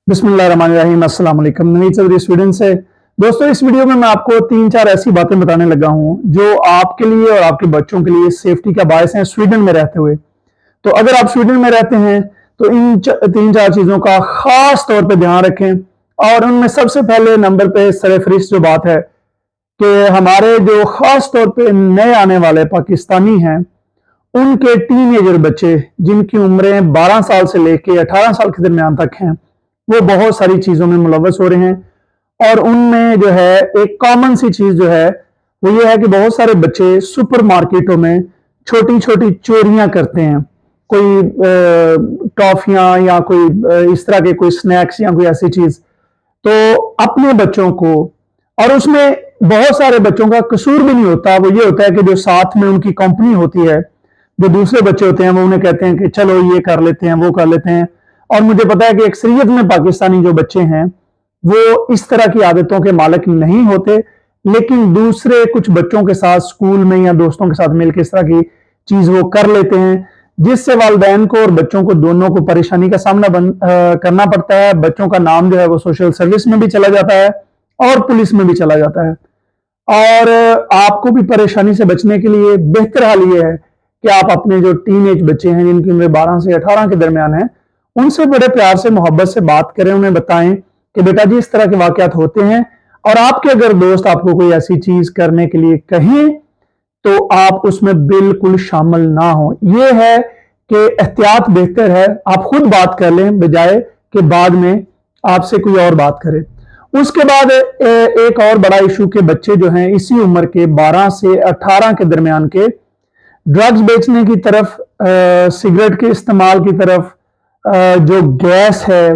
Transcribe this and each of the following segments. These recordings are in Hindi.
बिस्मिल्लाहिर्रहमानिर्रहीम। अस्सलाम वालेकुम। नवीद चौधरी स्वीडन से। दोस्तों, इस वीडियो में मैं आपको 3-4 ऐसी बातें बताने लगा हूं जो आपके लिए और आपके बच्चों के लिए सेफ्टी का बायस है स्वीडन में रहते हुए। तो अगर आप स्वीडन में रहते हैं तो इन 3-4 चीजों का खास तौर पे ध्यान रखें। और उनमें सबसे पहले नंबर पे सरफरिस्त जो बात है कि हमारे जो खास तौर पे नए आने वाले पाकिस्तानी हैं, उनके टीनेजर बच्चे जिनकी उम्रें 12 साल से लेके 18 साल के दरमियान तक हैं, वो बहुत सारी चीजों में मुलव्वस हो रहे हैं। और उनमें जो है एक कॉमन सी चीज जो है वो ये है कि बहुत सारे बच्चे सुपर मार्केटों में छोटी छोटी चोरियां करते हैं। कोई टॉफियां या कोई इस तरह के कोई स्नैक्स या कोई ऐसी चीज। तो अपने बच्चों को, और उसमें बहुत सारे बच्चों का कसूर भी नहीं होता, वो ये होता है कि जो साथ में उनकी कंपनी होती है, जो दूसरे बच्चे होते हैं, वो उन्हें कहते हैं कि चलो ये कर लेते हैं, वो कर लेते हैं। और मुझे पता है कि अक्सरियत में पाकिस्तानी जो बच्चे हैं वो इस तरह की आदतों के मालिक नहीं होते, लेकिन दूसरे कुछ बच्चों के साथ स्कूल में या दोस्तों के साथ मिलकर इस तरह की चीज वो कर लेते हैं, जिससे वालिदैन को और बच्चों को दोनों को परेशानी का सामना करना पड़ता है। बच्चों का नाम जो है वो सोशल सर्विस में भी चला जाता है और पुलिस में भी चला जाता है। और आपको भी परेशानी से बचने के लिए बेहतर हाल ये है कि आप अपने जो टीन एज बच्चे हैं जिनकी उम्र 12 से 18 के दरमियान है, उनसे बड़े प्यार से मोहब्बत से बात करें, उन्हें बताएं कि बेटा जी इस तरह के वाकयात होते हैं। और आपके अगर दोस्त आपको कोई ऐसी चीज करने के लिए कहें तो आप उसमें बिल्कुल शामिल ना हो। यह है कि एहतियात बेहतर है, आप खुद बात कर लें बजाय कि बाद में आपसे कोई और बात करे। उसके बाद एक और बड़ा इशू के बच्चे जो हैं इसी उम्र के 12 से 18 के दरमियान के ड्रग्स बेचने की तरफ, सिगरेट के इस्तेमाल की तरफ, जो गैस है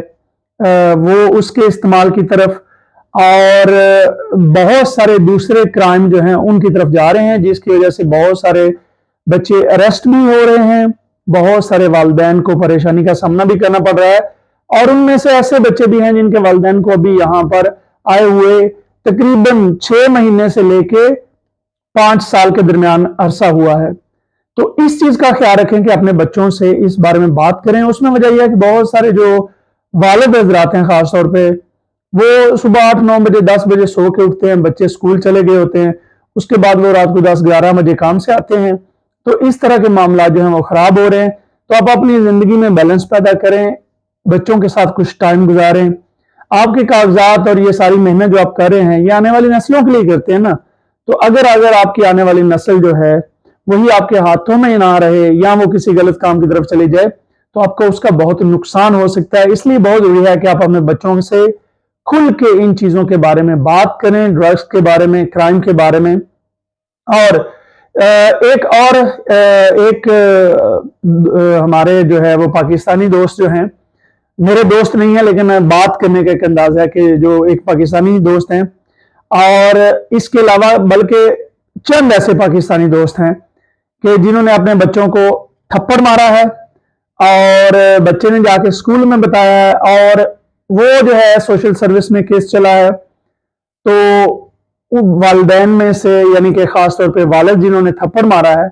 वो उसके इस्तेमाल की तरफ, और बहुत सारे दूसरे क्राइम जो हैं उनकी तरफ जा रहे हैं, जिसकी वजह से बहुत सारे बच्चे अरेस्ट भी हो रहे हैं, बहुत सारे वालिदैन को परेशानी का सामना भी करना पड़ रहा है। और उनमें से ऐसे बच्चे भी हैं जिनके वालिदैन को अभी यहाँ पर आए हुए तकरीबन 6 महीने से लेके 5 साल के दरमियान अरसा हुआ है। तो इस चीज का ख्याल रखें कि अपने बच्चों से इस बारे में बात करें। उसमें वजह यह है कि बहुत सारे जो वालिद हजरात हैं खास तौर पे, वो सुबह 8-9 बजे 10 बजे सो के उठते हैं, बच्चे स्कूल चले गए होते हैं, उसके बाद वो रात को 10-11 बजे काम से आते हैं। तो इस तरह के मामला जो हैं वो खराब हो रहे हैं। तो आप अपनी जिंदगी में बैलेंस पैदा करें, बच्चों के साथ कुछ टाइम गुजारें। आपके कागजात और ये सारी मेहनत जो आप कर रहे हैं ये आने वाली नस्लों के लिए करते हैं ना। तो अगर आपकी आने वाली नस्ल जो है वही आपके हाथों में ना रहे या वो किसी गलत काम की तरफ चली जाए तो आपको उसका बहुत नुकसान हो सकता है। इसलिए बहुत जरूरी है कि आप अपने बच्चों से खुल के इन चीजों के बारे में बात करें, ड्रग्स के बारे में, क्राइम के बारे में। और एक हमारे जो है वो पाकिस्तानी दोस्त जो हैं, मेरे दोस्त नहीं है लेकिन बात करने का एक अंदाज है कि जो एक पाकिस्तानी दोस्त हैं, और इसके अलावा बल्कि चंद ऐसे पाकिस्तानी दोस्त हैं कि जिन्होंने अपने बच्चों को थप्पड़ मारा है और बच्चे ने जाके स्कूल में बताया है, और वो जो है सोशल सर्विस में केस चला है। तो वालिदैन में से, यानी कि खास तौर पे वालिद जिन्होंने थप्पड़ मारा है,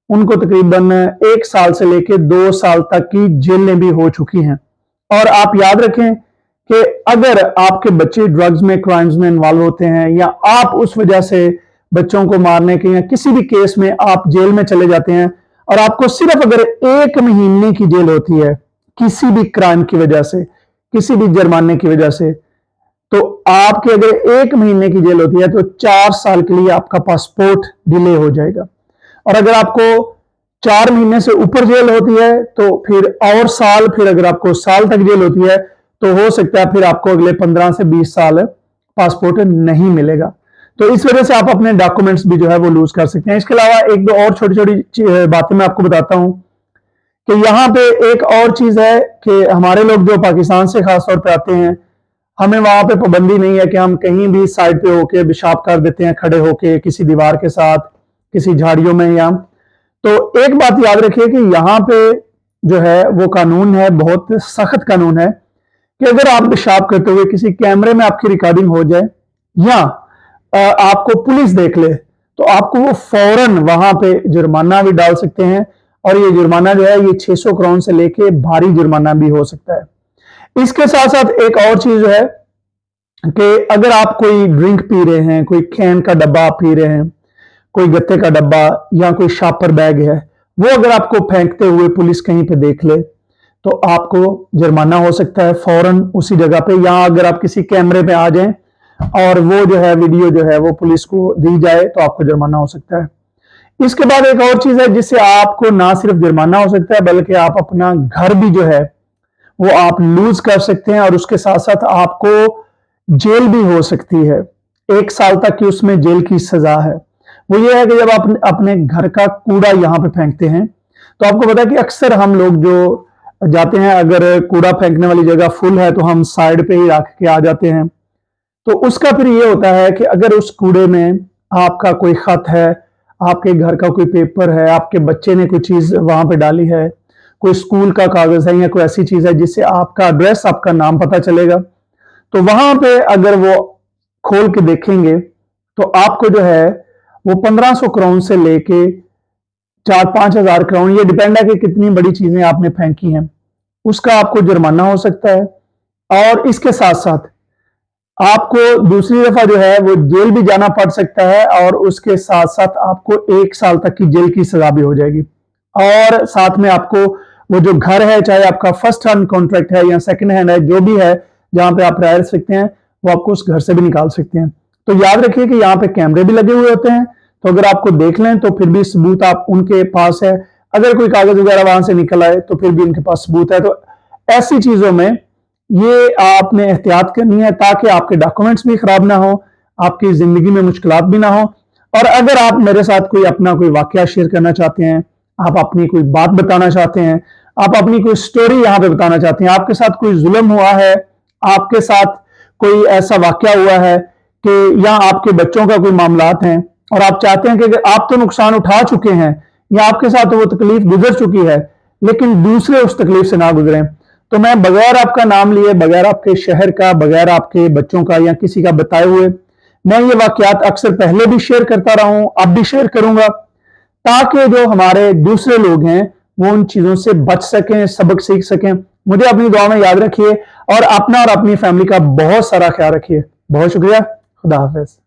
उनको तकरीबन 1 साल से लेके 2 साल तक की जेलें भी हो चुकी हैं। और आप याद रखें कि अगर आपके बच्चे ड्रग्स में, क्राइम्स में इन्वॉल्व होते हैं, या आप उस वजह से बच्चों को मारने के या किसी भी केस में आप जेल में चले जाते हैं, और आपको सिर्फ अगर 1 महीने की जेल होती है किसी भी क्राइम की वजह से, किसी भी जुर्माने की वजह से, तो आपके अगर 1 महीने की जेल होती है तो 4 साल के लिए आपका पासपोर्ट डिले हो जाएगा। और अगर आपको 4 महीने से ऊपर जेल होती है तो फिर और साल, फिर अगर आपको साल तक जेल होती है तो हो सकता है फिर आपको अगले 15 से 20 साल पासपोर्ट नहीं मिलेगा। तो इस वजह से आप अपने डॉक्यूमेंट्स भी जो है वो लूज कर सकते हैं। इसके अलावा 1-2 और छोटी छोटी बातें मैं आपको बताता हूं कि यहाँ पे एक और चीज है कि हमारे लोग जो पाकिस्तान से खास तौर पे आते हैं, हमें वहां पे पाबंदी नहीं है कि हम कहीं भी साइड पे होके पेशाब कर देते हैं खड़े होके किसी दीवार के साथ, किसी झाड़ियों में। या तो एक बात याद रखिए कि यहाँ पे जो है वो कानून है, बहुत सख्त कानून है, कि अगर आप पेशाब करते हुए किसी कैमरे में आपकी रिकॉर्डिंग हो जाए या आपको पुलिस देख ले तो आपको वो फौरन वहां पे जुर्माना भी डाल सकते हैं, और ये जुर्माना जो है ये 600 करोड़ से लेके भारी जुर्माना भी हो सकता है। इसके साथ साथ एक और चीज है कि अगर आप कोई ड्रिंक पी रहे हैं, कोई कैन का डब्बा आप पी रहे हैं, कोई गत्ते का डब्बा या कोई शॉपर बैग है, वो अगर आपको फेंकते हुए पुलिस कहीं पे देख ले तो आपको जुर्माना हो सकता है फौरन उसी जगह पे, या अगर आप किसी कैमरे पे आ जाएं और वो जो है वीडियो जो है वो पुलिस को दी जाए तो आपको जुर्माना हो सकता है। इसके बाद एक और चीज है जिससे आपको ना सिर्फ जुर्माना हो सकता है बल्कि आप अपना घर भी जो है वो आप लूज कर सकते हैं, और उसके साथ साथ आपको जेल भी हो सकती है, 1 साल तक की उसमें जेल की सजा है। वो ये है कि जब आप अपने घर का कूड़ा यहां पे फेंकते हैं तो आपको पता है कि अक्सर हम लोग जो जाते हैं, अगर कूड़ा फेंकने वाली जगह फुल है तो हम साइड पे ही रख के आ जाते हैं। तो उसका फिर ये होता है कि अगर उस कूड़े में आपका कोई खत है, आपके घर का कोई पेपर है, आपके बच्चे ने कोई चीज वहां पे डाली है, कोई स्कूल का कागज है या कोई ऐसी चीज है जिससे आपका एड्रेस, आपका नाम पता चलेगा, तो वहां पे अगर वो खोल के देखेंगे तो आपको जो है वो 1500 क्राउन से लेके 4-5 हजार क्राउन, ये डिपेंड है कि कितनी बड़ी चीजें आपने फेंकी हैं, उसका आपको जुर्माना हो सकता है। और इसके साथ साथ आपको दूसरी दफा जो है वो जेल भी जाना पड़ सकता है, और उसके साथ साथ आपको 1 साल तक की जेल की सजा भी हो जाएगी। और साथ में आपको वो जो घर है, चाहे आपका फर्स्ट हैंड कॉन्ट्रैक्ट है या सेकंड हैंड है, जो भी है जहां पे आप रह सकते हैं, वो आपको उस घर से भी निकाल सकते हैं। तो याद रखिए कि यहाँ पे कैमरे भी लगे हुए होते हैं, तो अगर आपको देख लें तो फिर भी सबूत आप उनके पास है, अगर कोई कागज वगैरह वहां से निकल आए तो फिर भी उनके पास सबूत है। तो ऐसी चीजों में ये आपने एहतियात करनी है ताकि आपके डॉक्यूमेंट्स भी खराब ना हो, आपकी जिंदगी में मुश्किलात भी ना हो। और अगर आप मेरे साथ कोई अपना कोई वाकया शेयर करना चाहते हैं, आप अपनी कोई बात बताना चाहते हैं, आप अपनी कोई स्टोरी यहाँ पे बताना चाहते हैं, आपके साथ कोई जुल्म हुआ है, आपके साथ कोई ऐसा वाकया हुआ है कि या आपके बच्चों का कोई मामलात हैं और आप चाहते हैं कि अगर आप तो नुकसान उठा चुके हैं या आपके साथ वो तकलीफ गुजर चुकी है लेकिन दूसरे उस तकलीफ से ना गुजरें, तो मैं बगैर आपका नाम लिए, बगैर आपके शहर का, बगैर आपके बच्चों का या किसी का बताए हुए, मैं ये वाकयात अक्सर पहले भी शेयर करता रहा हूं, अब भी शेयर करूंगा, ताकि जो हमारे दूसरे लोग हैं वो उन चीजों से बच सकें, सबक सीख सकें। मुझे अपनी दुआ में याद रखिए और अपना और अपनी फैमिली का बहुत सारा ख्याल रखिए। बहुत शुक्रिया। खुदा हाफिज।